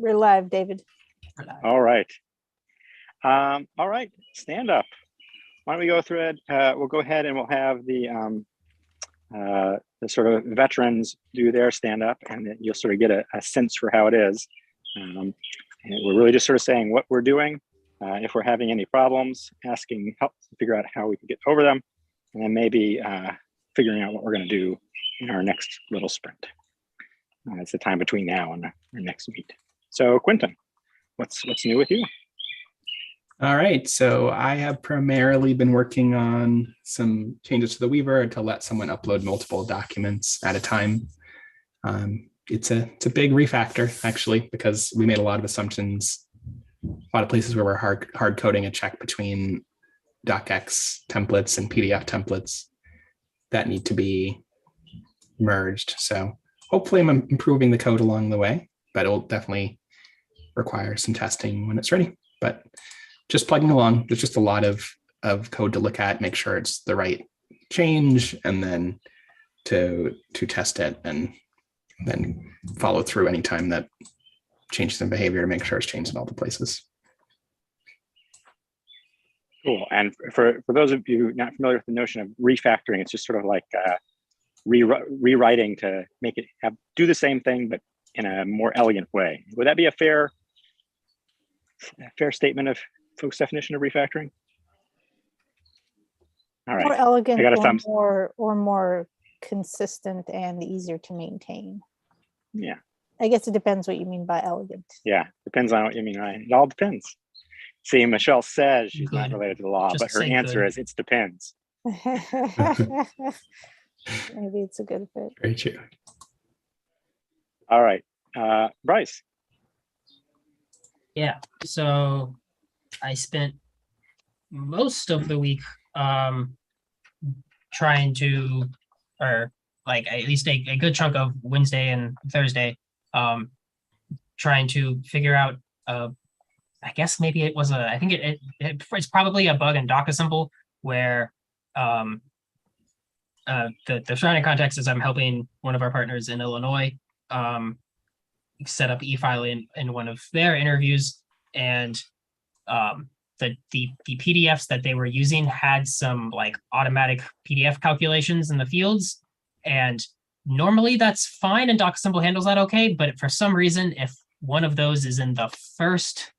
We're live, David. All right. All right, stand up. Why don't we go through it? We'll go ahead and we'll have the sort of veterans do their stand up, and then you'll sort of get a sense for how it is. And we're really just sort of saying what we're doing, if we're having any problems, asking help to figure out how we can get over them, and then maybe figuring out what we're going to do in our next little sprint. It's the time between now and our next meet. So Quentin, what's new with you? All right, so I have primarily been working on some changes to the Weaver to let someone upload multiple documents at a time. It's a big refactor, actually, because we made a lot of assumptions, a lot of places where we're hard coding a check between docx templates and PDF templates that need to be merged. So hopefully I'm improving the code along the way, but it will definitely require some testing when it's ready. But just plugging along, there's just a lot of code to look at, make sure it's the right change, and then to test it and then follow through anytime that changes in behavior to make sure it's changed in all the places. Cool. And for those of you not familiar with the notion of refactoring, it's just sort of like rewriting to make it do the same thing, but in a more elegant way. Would that be a fair statement of folks' definition of refactoring? All right. More elegant, I got a thumbs. or more consistent and easier to maintain. Yeah. I guess it depends what you mean by elegant. Yeah, depends on what you mean, right? It all depends. See, Michelle says she's not related to the law, but her answer is it depends. Maybe it's a good fit. Very true. All right, Bryce. Yeah, so I spent most of the week trying to, or like at least a good chunk of Wednesday and Thursday, trying to figure out, I guess maybe it was I think it's probably a bug in docassemble where the surrounding context is I'm helping one of our partners in Illinois set up e-file in one of their interviews, and the PDFs that they were using had some like automatic PDF calculations in the fields, and normally that's fine and docassemble handles that okay, but for some reason if one of those is in the first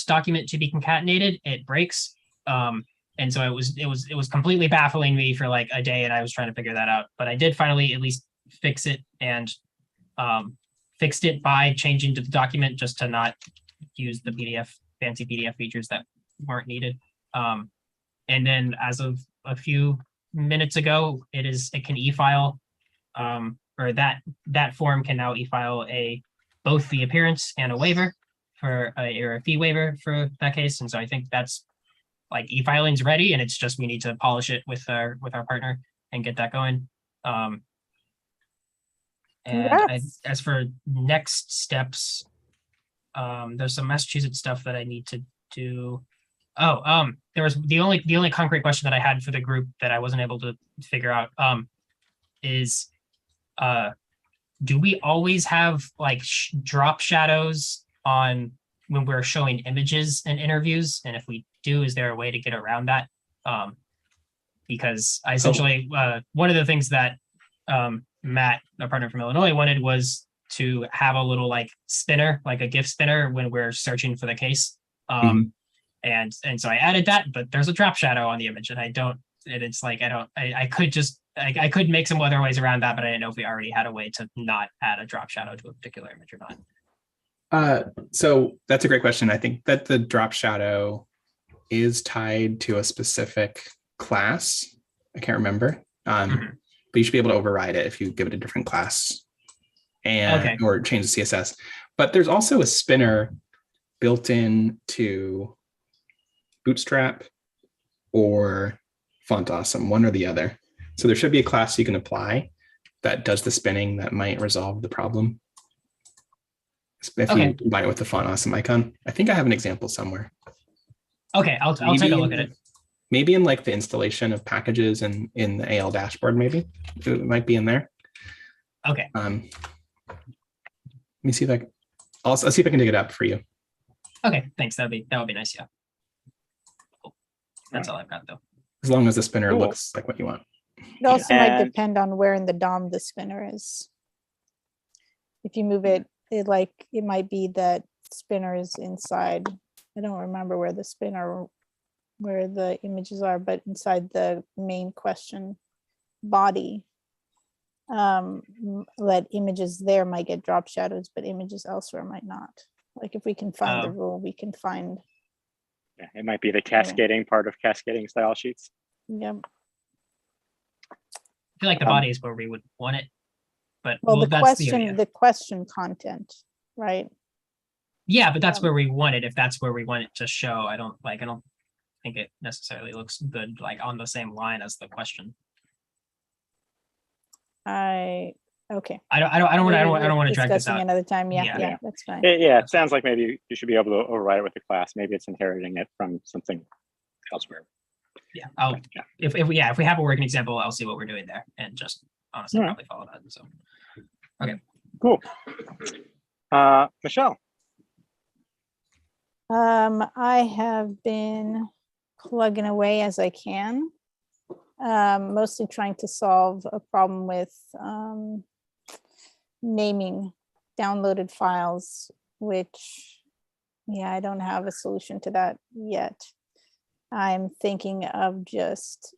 document to be concatenated, it breaks. And so it was completely baffling me for like a day, and I was trying to figure that out. But I did finally at least fix it, and fixed it by changing to the document just to not use the fancy PDF features that weren't needed. And then as of a few minutes ago, it can e-file, or that form can now e-file both the appearance and a waiver or a fee waiver for that case. And so I think that's like e-filing's ready, and it's just we need to polish it with our partner and get that going. As for next steps, there's some Massachusetts stuff that I need to do. There was the only concrete question that I had for the group that I wasn't able to figure out is do we always have like drop shadows on when we're showing images in interviews? And if we do, is there a way to get around that? Because I essentially, one of the things that Matt, a partner from Illinois, wanted was to have a little like spinner, like a GIF spinner when we're searching for the case. And so I added that, but there's a drop shadow on the image, and I could make some other ways around that, but I didn't know if we already had a way to not add a drop shadow to a particular image or not. So that's a great question. I think that the drop shadow is tied to a specific class. I can't remember, but you should be able to override it if you give it a different class or change the CSS. But there's also a spinner built in to Bootstrap or Font Awesome, one or the other. So there should be a class you can apply that does the spinning that might resolve the problem. If you combine it with the Font Awesome icon. I think I have an example somewhere. Okay, I'll take a look at it. Maybe in like the installation of packages and in the AL dashboard, maybe it might be in there. Okay. Let me see if I'll see if I can dig it up for you. Okay, thanks. That would be nice. Yeah. Cool. That's all I've got though. As long as the spinner Cool. looks like what you want. It also might And- depend on where in the DOM the spinner is. If you move it, it might be that spinner is inside. I don't remember where the images are, but inside the main question body. Let images there might get drop shadows, but images elsewhere might not. Like if we can find the rule, we can find. Yeah, it might be the cascading part of cascading style sheets. Yep. I feel like the body is where we would want it, but Well, the that's question content, right? yeah, but that's where we want it. If that's where we want it to show, I don't think it necessarily looks good like on the same line as the question. Okay. I don't want to drag this Discussing out. another time. Yeah, Yeah. yeah, that's fine. It sounds like maybe you should be able to override it with the class. Maybe it's inheriting it from something elsewhere. Yeah, Yeah. if we have a working example, I'll see what we're doing there and just honestly All right. probably follow that. So Cool. Michelle. I have been plugging away as I can, mostly trying to solve a problem with naming downloaded files, which, yeah, I don't have a solution to that yet. I'm thinking of just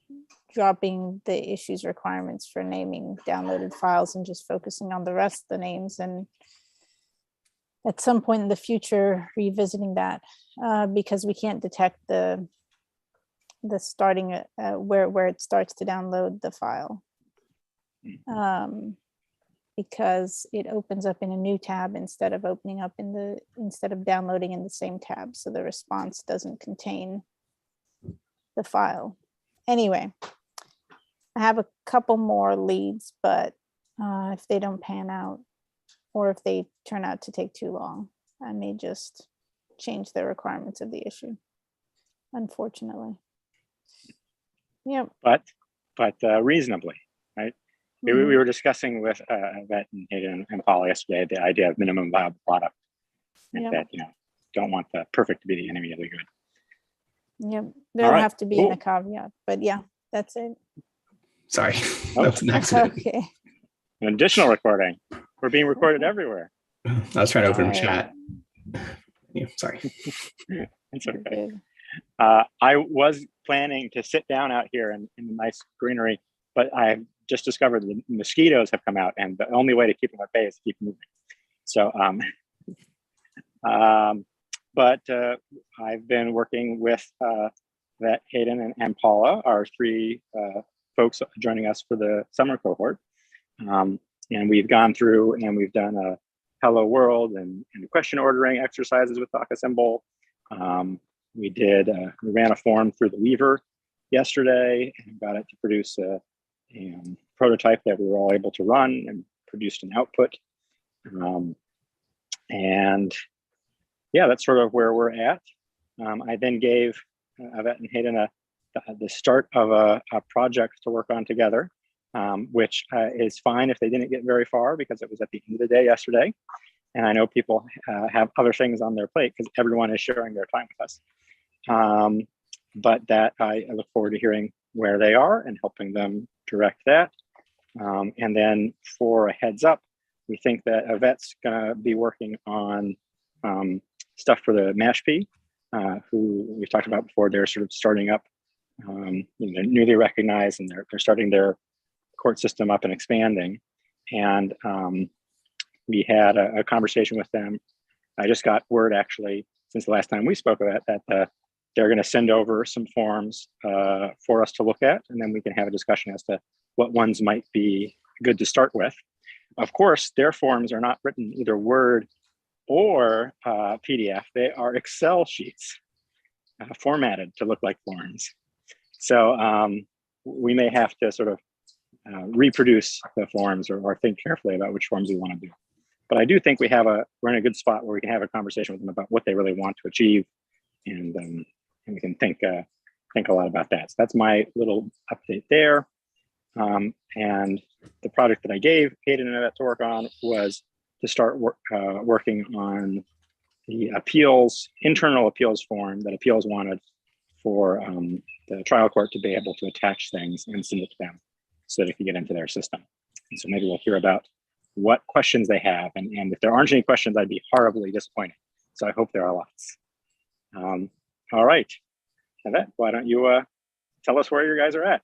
dropping the issues requirements for naming downloaded files and just focusing on the rest of the names, and at some point in the future revisiting that, because we can't detect the starting where it starts to download the file, because it opens up in a new tab instead of downloading in the same tab, so the response doesn't contain the file. Anyway, I have a couple more leads, but if they don't pan out, or if they turn out to take too long, I may just change the requirements of the issue, unfortunately. Yep. But reasonably, right? We were discussing with Vet and Hayden and Paul yesterday the idea of minimum viable product, and that don't want the perfect to be the enemy of the good. Yep. There'll right, have to be cool. in a caveat, but yeah, that's it. Sorry, that was an accident. Okay. An additional recording. We're being recorded everywhere. I was trying to open Alright. chat. Yeah, sorry. It's okay. Good. I was planning to sit down out here in the nice greenery, but I've just discovered the mosquitoes have come out, and the only way to keep them at bay is to keep moving. So, but I've been working with Vet, Hayden, and Paula, our three folks joining us for the summer cohort. And we've gone through and we've done a hello world and question ordering exercises with Doc Assemble. We ran a form through the Weaver yesterday and got it to produce a prototype that we were all able to run and produced an output. And yeah, that's sort of where we're at. I then gave Yvette and Hayden the start of a project to work on together, which is fine if they didn't get very far because it was at the end of the day yesterday. And I know people have other things on their plate because everyone is sharing their time with us. But that I look forward to hearing where they are and helping them direct that. And then for a heads up, we think that Yvette's gonna be working on stuff for the MASHP, who we've talked about before. They're sort of starting up, they're newly recognized, and they're starting their court system up and expanding. And we had a conversation with them. I just got word actually since the last time we spoke about that they're going to send over some forms for us to look at, and then we can have a discussion as to what ones might be good to start with. Of course, their forms are not written either Word or PDF. They are Excel sheets formatted to look like forms. So we may have to sort of reproduce the forms or think carefully about which forms we want to do. But I do think we're in a good spot where we can have a conversation with them about what they really want to achieve, and we can think a lot about that. So that's my little update there. And the project that I gave Hayden and Yvette to work on was to start working on the internal appeals form that appeals wanted for the trial court to be able to attach things and send it to them so that it can get into their system. And so maybe we'll hear about what questions they have. And if there aren't any questions, I'd be horribly disappointed. So I hope there are lots. All right. Yvette, why don't you tell us where you guys are at?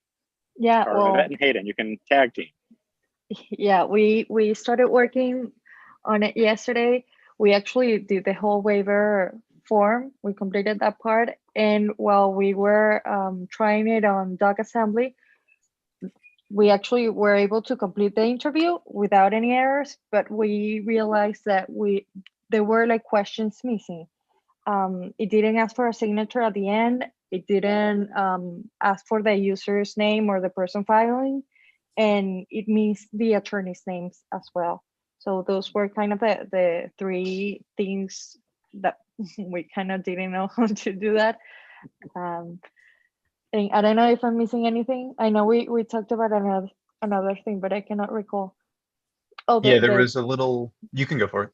Yeah, Or well, Yvette and Hayden, you can tag team. yeah, we started working on it yesterday. We actually did the whole waiver form. We completed that part. And while we were trying it on Doc Assembly, we actually were able to complete the interview without any errors, but we realized that there were like questions missing. It didn't ask for a signature at the end. It didn't ask for the user's name or the person filing, and it means the attorney's names as well. So those were kind of the three things that we kind of didn't know how to do that. And I don't know if I'm missing anything. I know we talked about another thing, but I cannot recall. Oh, Yeah, there was a little, you can go for it.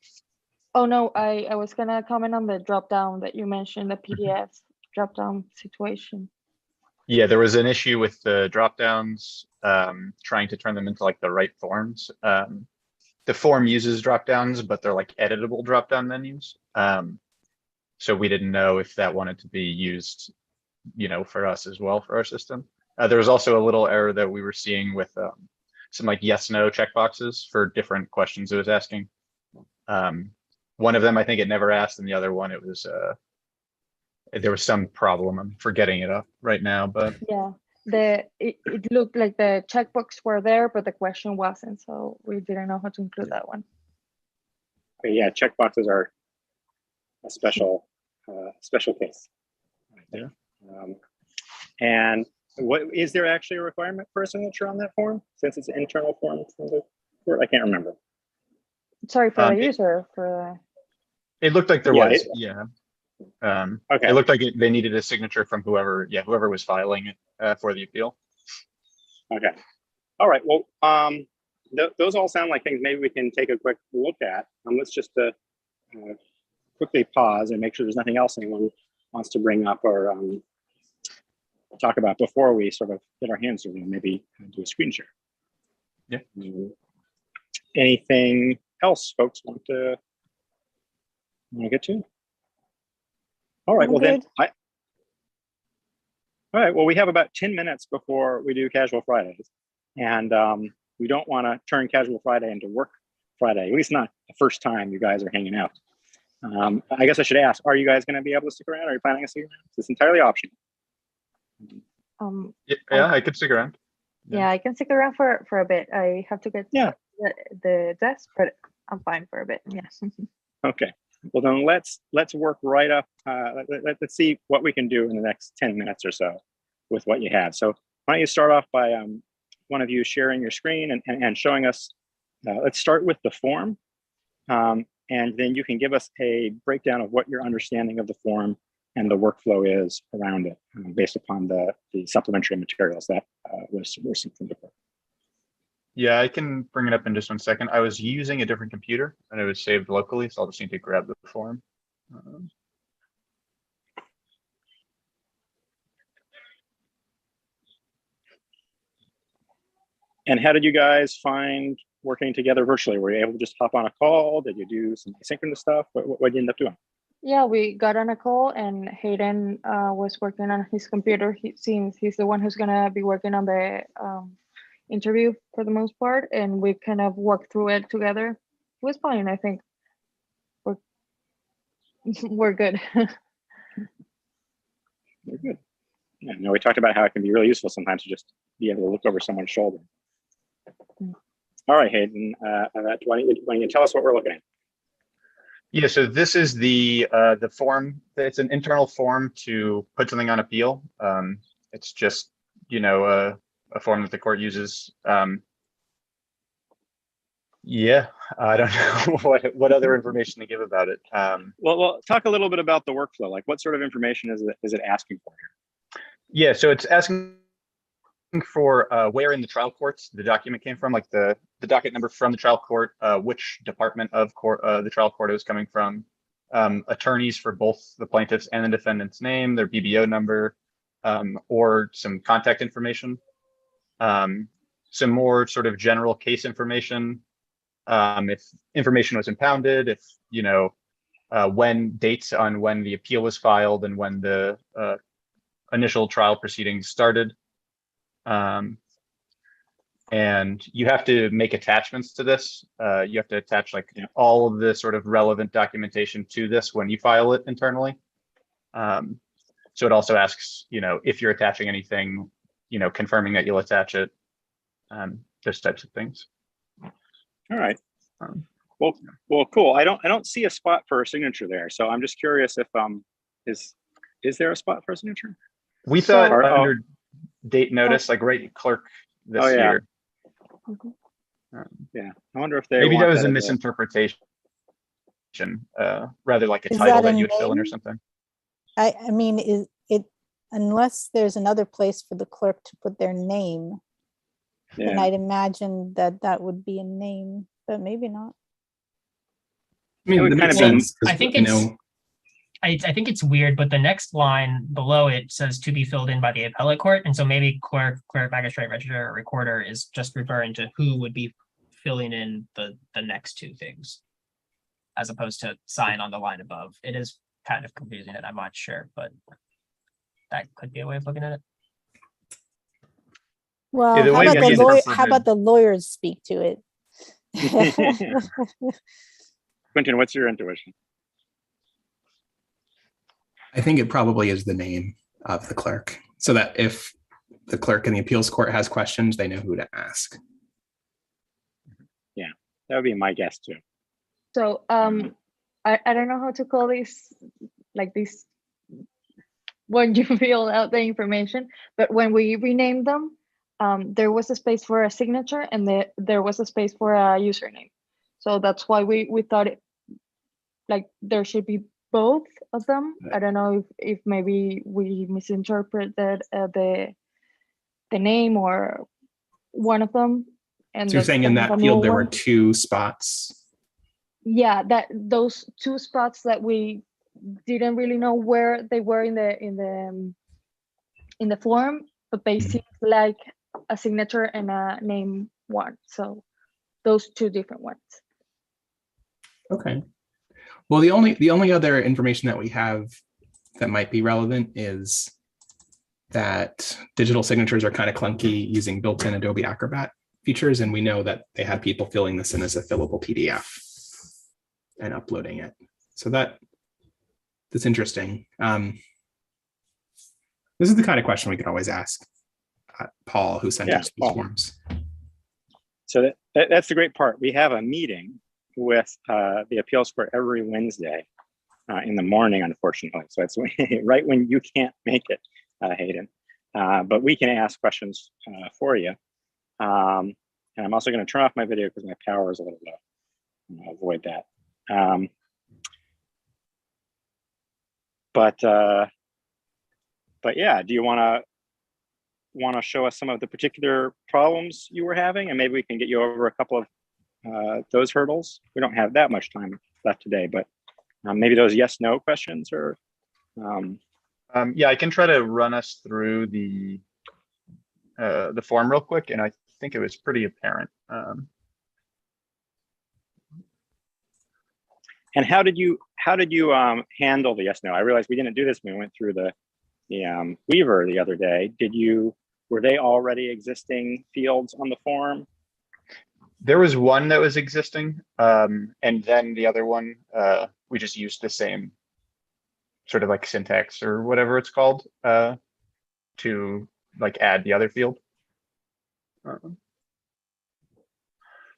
Oh no, I was gonna comment on the drop down that you mentioned, the PDF drop down situation. Yeah, there was an issue with the drop downs, trying to turn them into like the right forms. The form uses drop downs, but they're like editable drop down menus. So we didn't know if that wanted to be used, for us as well for our system. There was also a little error that we were seeing with some like yes, no checkboxes for different questions it was asking. One of them, I think it never asked, and the other one, it was there was some problem. I'm forgetting it up right now, but Yeah, it looked like the checkbox were there, but the question wasn't, so we didn't know how to include that one. Okay, yeah, checkboxes are a special case. Yeah. And what is there actually a requirement for a signature on that form since it's an internal form from the court? I can't remember. Sorry, for the user, for it looked like there Yeah, was. Yeah. Okay. It looked like they needed a signature from whoever was filing it for the appeal. Okay. All right. Well, those all sound like things maybe we can take a quick look at. Let's just quickly pause and make sure there's nothing else anyone wants to bring up or talk about before we sort of get our hands dirty and maybe do a screen share. Yeah. Anything else folks want to get to? All right. I'm Well, good. then all right. Well, we have about 10 minutes before we do Casual Fridays. And we don't want to turn Casual Friday into Work Friday, at least not the first time you guys are hanging out. I guess I should ask, are you guys going to be able to stick around? Are you planning to stick around? It's entirely optional. Yeah, I could stick around. yeah, I can stick around for a bit. I have to get the desk, but I'm fine for a bit. Yes. Okay. Well, then let's work right up. Let's see what we can do in the next 10 minutes or so with what you have. So why don't you start off by one of you sharing your screen and showing us, let's start with the form. And then you can give us a breakdown of what your understanding of the form and the workflow is around it based upon the supplementary materials that were sent from the court. Yeah, I can bring it up in just 1 second. I was using a different computer and it was saved locally, so I'll just need to grab the form. And how did you guys find working together virtually? Were you able to just hop on a call? Did you do some asynchronous stuff? What did you end up doing? Yeah, we got on a call and Hayden was working on his computer. Since he's the one who's gonna be working on the interview for the most part, and we kind of walked through it together. It was fine, I think. We're good. Very good. Yeah, no, we talked about how it can be really useful sometimes to just be able to look over someone's shoulder. All right, Hayden, why don't you tell us what we're looking at? Yeah, so this is the form. It's an internal form to put something on appeal. It's just, a form that the court uses. Yeah, I don't know what other information to give about it. Well, talk a little bit about the workflow. Like, what sort of information is it asking for here? Yeah, so it's asking for where in the trial courts the document came from, like the docket number from the trial court, which department of court the trial court it was coming from, attorneys for both the plaintiffs and the defendant's name, their BBO number, or some contact information, some more sort of general case information, if information was impounded, if when dates on when the appeal was filed and when the initial trial proceedings started. And you have to make attachments to this. You have to attach like all of the sort of relevant documentation to this when you file it internally. So it also asks, if you're attaching anything, confirming that you'll attach it, those types of things. All right. Well, cool. I don't see a spot for a signature there, so I'm just curious if is there a spot for a signature? We thought Or- under date notice, like right clerk this Oh, yeah. year. Yeah, I wonder if they Maybe want that was a as misinterpretation. Rather like a Is title that that a you would fill in or name? something. I mean, is it, unless there's another place for the clerk to put their name, then Yeah. I'd imagine that would be a name, but maybe not. I mean, would that kind makes of be- sense. 'cause, I think you it's- know, I think it's weird, but the next line below it says to be filled in by the appellate court. And so maybe clerk, magistrate, registrar, or recorder is just referring to who would be filling in the next two things, as opposed to sign on the line above. It is kind of confusing and I'm not sure, but that could be a way of looking at it. Well, the how way about we the lawyer, interpreted- how about the lawyers speak to it? Quentin, what's your intuition? I think it probably is the name of the clerk, so that if the clerk in the appeals court has questions, they know who to ask. That would be my guess too. So I don't know how to call this, like this, when you fill out the information, but when we renamed them, there was a space for a signature and there was a space for a username. So that's why we thought it, like there should be both of them. I don't know if maybe we misinterpreted the name or one of them. And So you're saying in the that new field there were one. two spots. Yeah, those two spots that we didn't really know where they were in the form, but they Mhm. seemed like a signature and a name one. So those two different ones. Okay. Well, the only other information that we have that might be relevant is that digital signatures are kind of clunky using built-in Adobe Acrobat features, and we know that they have people filling this in as a fillable PDF and uploading it. So that's interesting. This is the kind of question we could always ask Paul, who sent Yeah, us these Paul. forms. So that's the great part. We have a meeting with the appeals court every Wednesday in the morning, unfortunately. So it's right when you can't make it, Hayden. But we can ask questions for you. And I'm also going to turn off my video because my power is a little low. I'll avoid that. But yeah, do you want to show us some of the particular problems you were having, and maybe we can get you over a couple of those hurdles? We don't have that much time left today, but maybe those yes/no questions, or yeah, I can try to run us through the form real quick, and I think it was pretty apparent. And how did you handle the yes/no? I realized we didn't do this when we went through the Weaver the other day. Were they already existing fields on the form? There was one that was existing, and then the other one, we just used the same sort of like syntax or whatever it's called to like add the other field.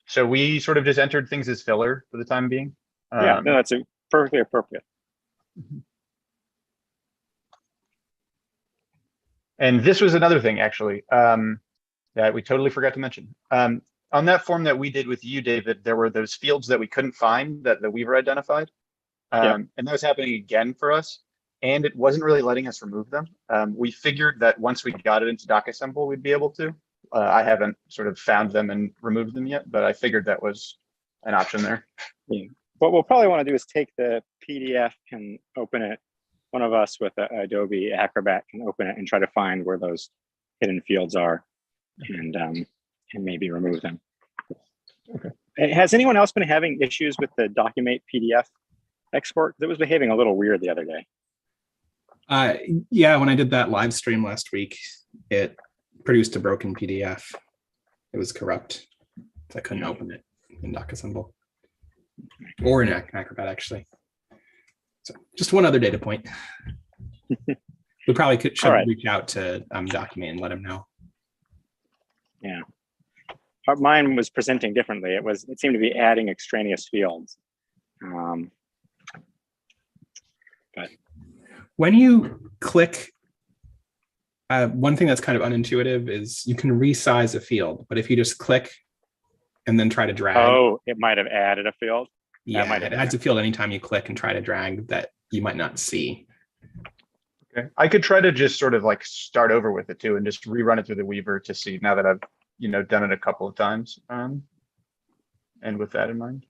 So we sort of just entered things as filler for the time being. Yeah, no, that's perfectly appropriate. And this was another thing actually that we totally forgot to mention. On that form that we did with you, David, there were those fields that we couldn't find that the Weaver identified. Yeah. And that was happening again for us. and it wasn't really letting us remove them. We figured that once we got it into DocAssemble, we'd be able to. I haven't sort of found them and removed them yet, but I figured that was an option there. Yeah. What we'll probably want to do is take the PDF and open it. One of us with Adobe Acrobat can open it and try to find where those hidden fields are, and maybe remove them. Okay. Has anyone else been having issues with the Documate PDF export? It was behaving a little weird the other day. Yeah, when I did that live stream last week, it produced a broken PDF. It was corrupt. So I couldn't open it in DocAssemble or in Acrobat, actually. So just one other data point. We probably should reach out to Document and let them know. Yeah. Mine was presenting differently. It seemed to be adding extraneous fields. But when you click, one thing that's kind of unintuitive is you can resize a field, but if you just click and then try to drag. Oh, it might have added a field. Yeah, it adds a field anytime you click and try to drag that you might not see. Okay. I could try to just sort of like start over with it too and just rerun it through the Weaver to see now that I've, done it a couple of times. And with that in mind.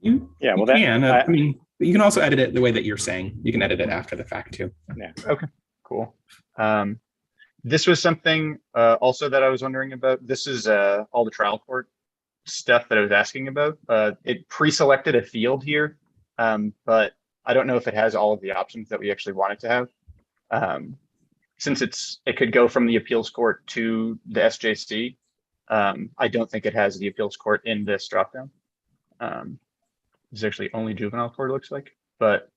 You mean, you can also edit it the way that you're saying. You can edit it after the fact too. Yeah. Okay, cool. This was something also that I was wondering about. This is all the trial court stuff that I was asking about. It pre-selected a field here, but I don't know if it has all of the options that we actually want it to have. Since it could go from the appeals court to the SJC, I don't think it has the appeals court in this dropdown. It's actually only juvenile court, looks like, but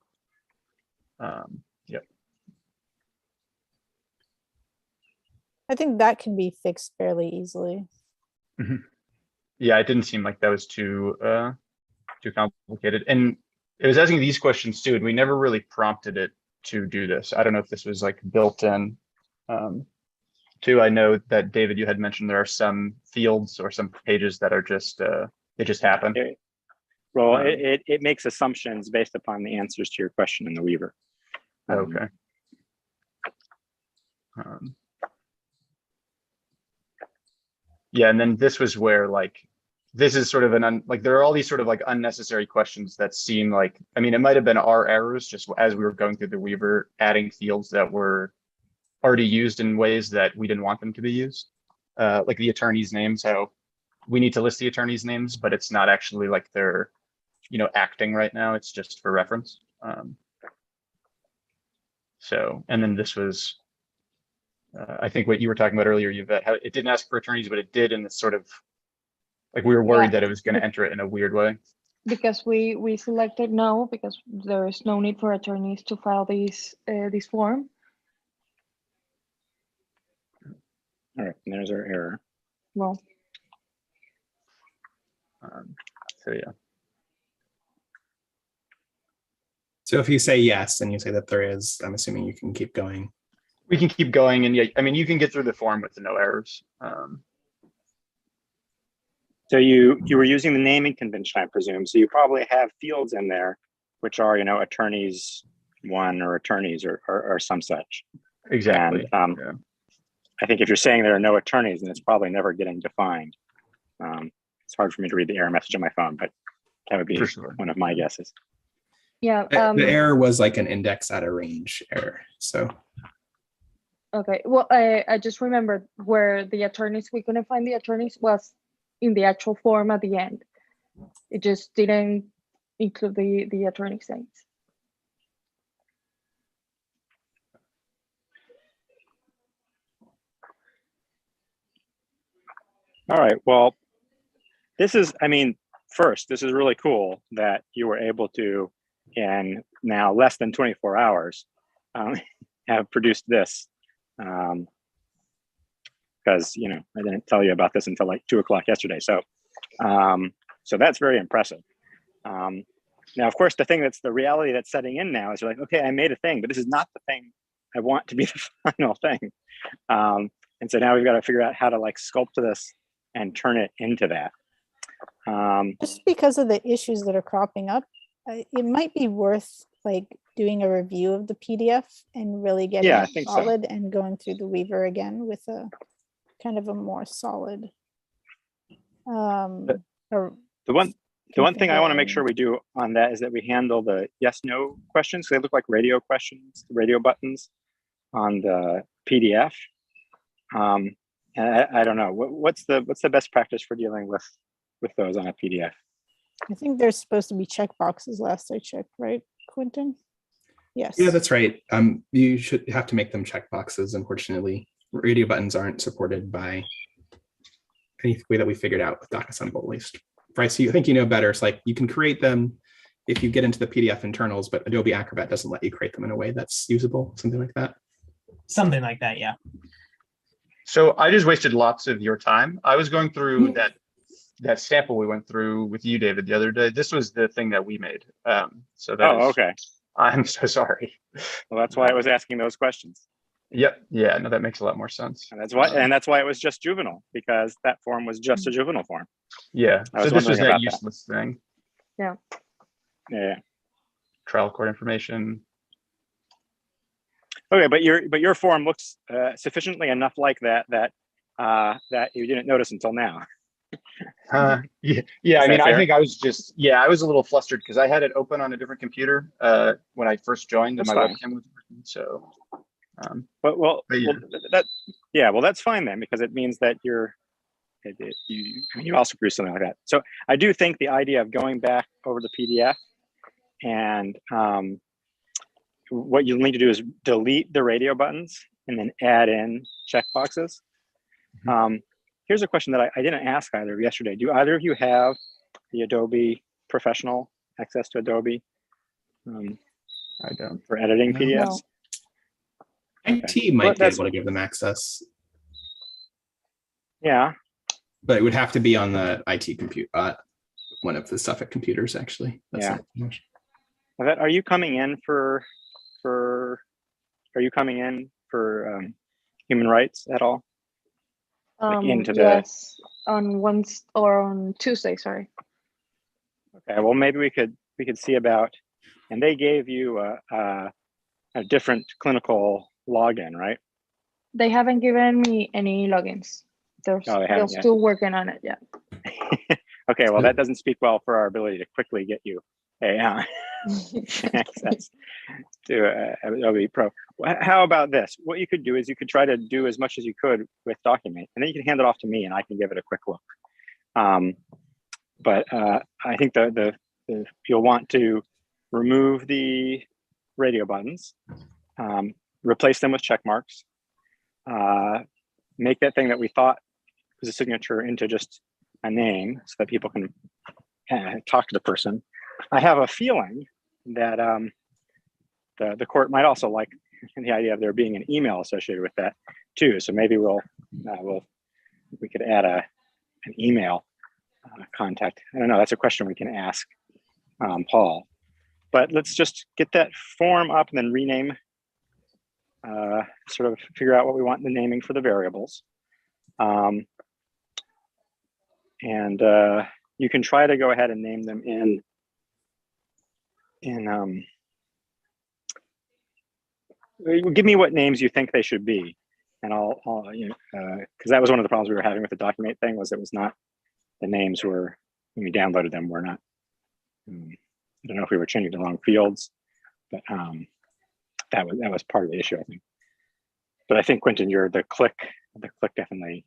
yep. I think that can be fixed fairly easily. Mm-hmm. Yeah, it didn't seem like that was too complicated. And it was asking these questions too, and we never really prompted it to do this. I don't know if this was like built in too. I know that David, you had mentioned there are some fields or some pages that are just they just happen. Well, it makes assumptions based upon the answers to your question in the Weaver. Okay. Yeah, and then this was where this is sort of there are all these sort of like unnecessary questions that seem like, I mean, it might have been our errors just as we were going through the Weaver, adding fields that were already used in ways that we didn't want them to be used. Like the attorneys' names, how we need to list the attorneys' names, but it's not actually like they're, acting right now. It's just for reference. So, and then this was, I think what you were talking about earlier, Yvette, how it didn't ask for attorneys, but it did in this sort of, like we were worried that it was going to enter it in a weird way. Because we selected no, because there is no need for attorneys to file this form. All right, and there's our error. Well. So yeah. So if you say yes and you say that there is, I'm assuming you can keep going. We can keep going, and yeah, I mean, you can get through the form with no errors. So you were using the naming convention, I presume. So you probably have fields in there, which are attorneys one or attorneys or some such. Exactly. And, yeah. I think if you're saying there are no attorneys, then it's probably never getting defined. It's hard for me to read the error message on my phone, but that would be one of my guesses. Yeah. The error was like an index out of range error. So. Okay. Well, I just remembered where the attorneys, we couldn't find the attorneys was in the actual form at the end. It just didn't include the attorney's names. All right. Well, this is really cool that you were able to, in now less than 24 hours, have produced this. Because I didn't tell you about this until like 2 o'clock yesterday. So that's very impressive. Now, of course, the reality that's setting in now is you're like, okay, I made a thing, but this is not the thing I want to be the final thing. And so now we've got to figure out how to like sculpt this and turn it into that. Just because of the issues that are cropping up, it might be worth like doing a review of the PDF and really getting Yeah, I it think so. solid and going through the Weaver again with a kind of a more solid. The- or The one thing I want to make configuring. sure we do on that is that we handle the yes, no questions. They look like radio questions, radio buttons on the PDF. And I don't know what's the best practice for dealing with those on a PDF. I think there's supposed to be checkboxes last I checked, right, Quentin? Yes. Yeah, that's right. You should have to make them checkboxes. Unfortunately, radio buttons aren't supported by any way that we figured out with DocAssemble, at least. Bryce, I think you know better. It's like you can create them if you get into the PDF internals, but Adobe Acrobat doesn't let you create them in a way that's usable, something like that. Something like that, yeah. So I just wasted lots of your time. I was going through that sample we went through with you, David, the other day. This was the thing that we made. So that is, Okay. I'm so sorry. Well, that's why I was asking those questions. Yep. Yeah. No, that makes a lot more sense. And that's why it was just juvenile, because that form was just a juvenile form. Yeah. I So was this was wondering about that that. useless thing. Yeah. Trial court information. Okay, but your form looks sufficiently enough like that you didn't notice until now. Yeah. Is I mean, that I fair? think I was a little flustered because I had it open on a different computer when I first joined and That's my fine. webcam was working. So, Well, But yeah. well, that's fine then, because it means that you also produce something like that. So I do think the idea of going back over the PDF and what you'll need to do is delete the radio buttons and then add in checkboxes. Here's a question that I didn't ask either of yesterday. Do either of you have the Adobe Professional access to Adobe I don't. for editing No. PDFs? IT might Well, be that's- able to give them access, Yeah. but it would have to be on the IT compute, one of the Suffolk computers, actually. That's Yeah. not too much. Yvette, are you coming in for human rights at all? Like into the- Yes, on Tuesday, sorry. Okay, well, maybe we could see about, and they gave you a different clinical login, right? They haven't given me any logins. Oh, they They're haven't yet. still working on it, yeah. Okay, well, that doesn't speak well for our ability to quickly get you access to Adobe Pro. How about this? What you could do is you could try to do as much as you could with Document, and then you can hand it off to me and I can give it a quick look. But I think you'll want to remove the radio buttons, replace them with check marks, make that thing that we thought was a signature into just a name so that people can talk to the person. I have a feeling that the court might also like the idea of there being an email associated with that too. So maybe we could add an email contact. I don't know. That's a question we can ask Paul. But let's just get that form up and then rename. Sort of figure out what we want in the naming for the variables. And you can try to go ahead and name them in give me what names you think they should be, and I'll because that was one of the problems we were having with the Document thing, was it was not, the names were, when we downloaded them, were not, I don't know if we were changing the wrong fields, but that was part of the issue, I think. But I think, Quentin, you're the click definitely,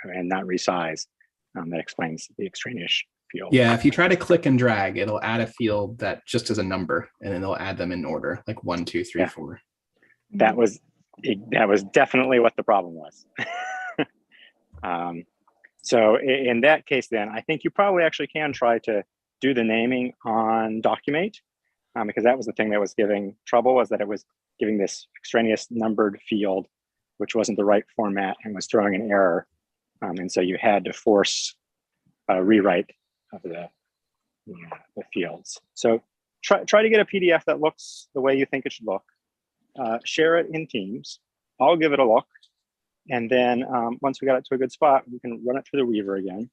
and not resize. That explains the extraneous field. Yeah, if you try to click and drag, it'll add a field that just is a number, and then it'll add them in order, like 1, 2, 3, Yeah. 4. That was definitely what the problem was. So in that case, then I think you probably actually can try to do the naming on Document, because that was the thing that was giving trouble, was that it was giving this extraneous numbered field, which wasn't the right format and was throwing an error. And so you had to force a rewrite of the fields. So try to get a PDF that looks the way you think it should look. Share it in Teams. I'll give it a look. And then once we got it to a good spot, we can run it through the Weaver again.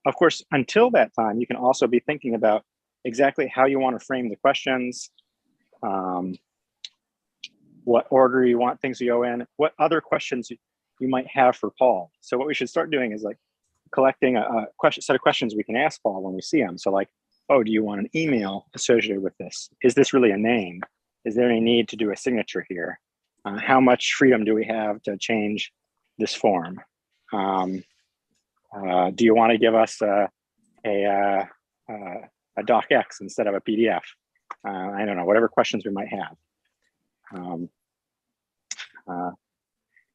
Of course, until that time, you can also be thinking about exactly how you want to frame the questions, what order you want things to go in, what other questions you might have for Paul. So what we should start doing is like collecting a set of questions we can ask Paul when we see him. So like, oh, do you want an email associated with this? Is this really a name? Is there any need to do a signature here? How much freedom do we have to change this form? Do you want to give us a docx instead of a PDF? I don't know, whatever questions we might have.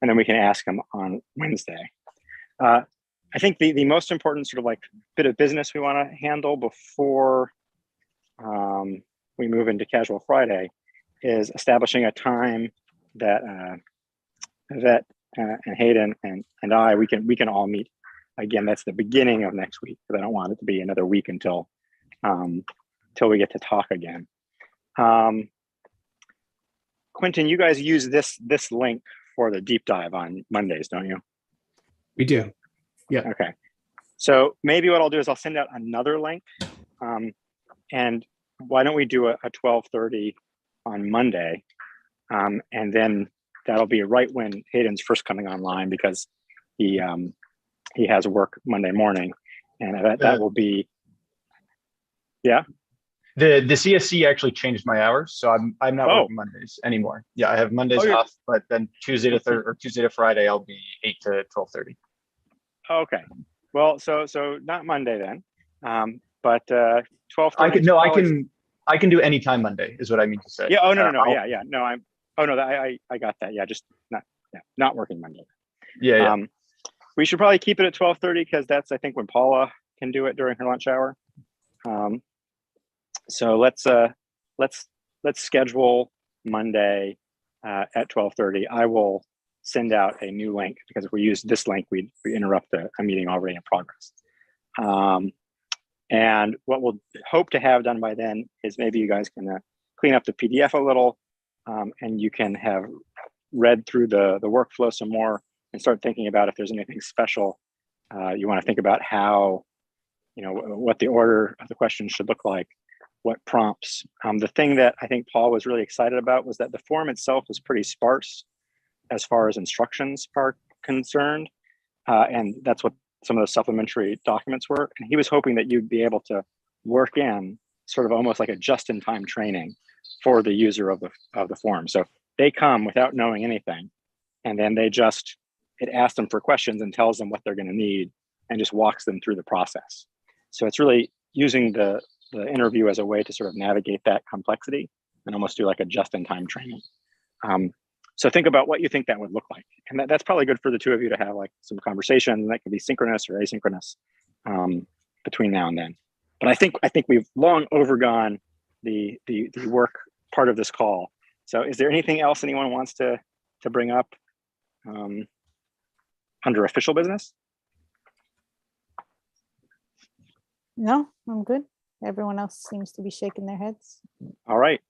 And then we can ask them on Wednesday. I think the most important sort of like bit of business we want to handle before we move into Casual Friday is establishing a time that Yvette and Hayden and I we can all meet. Again, that's the beginning of next week, because I don't want it to be another week until we get to talk again. Quentin, you guys use this link for the deep dive on Mondays, don't you? We do. Yeah. Okay. So maybe what I'll do is I'll send out another link. And why don't we do a 12:30 on Monday? And then that'll be right when Hayden's first coming online, because he has work Monday morning, and that will be, yeah. The CSC actually changed my hours, so I'm not Oh. working Mondays anymore. Yeah, I have Mondays Oh, off, but then Tuesday to Friday I'll be 8 to 12:30. Okay. Well, so not Monday then, but 12:30. I can do any time Monday is what I mean to say. Yeah. Oh no. I'll- Yeah. No, I got that. Yeah, just not working Monday. Yeah. We should probably keep it at 12:30, because that's, I think, when Paula can do it during her lunch hour. So let's schedule Monday at 12:30. I will send out a new link, because if we use this link, we interrupt a meeting already in progress. And what we'll hope to have done by then is maybe you guys can clean up the PDF a little, and you can have read through the workflow some more and start thinking about if there's anything special you want to think about, how, what the order of the questions should look like, what prompts. The thing that I think Paul was really excited about was that the form itself was pretty sparse as far as instructions are concerned. And that's what some of those supplementary documents were. And he was hoping that you'd be able to work in sort of almost like a just-in-time training for the user of the form. So they come without knowing anything, and then it asks them for questions and tells them what they're going to need and just walks them through the process. So it's really using the interview as a way to sort of navigate that complexity and almost do like a just-in-time training. So think about what you think that would look like. And that's probably good for the two of you to have like some conversation, and that could be synchronous or asynchronous between now and then. But I think we've long overgone the work part of this call. So is there anything else anyone wants to bring up under official business? No, I'm good. Everyone else seems to be shaking their heads. All right.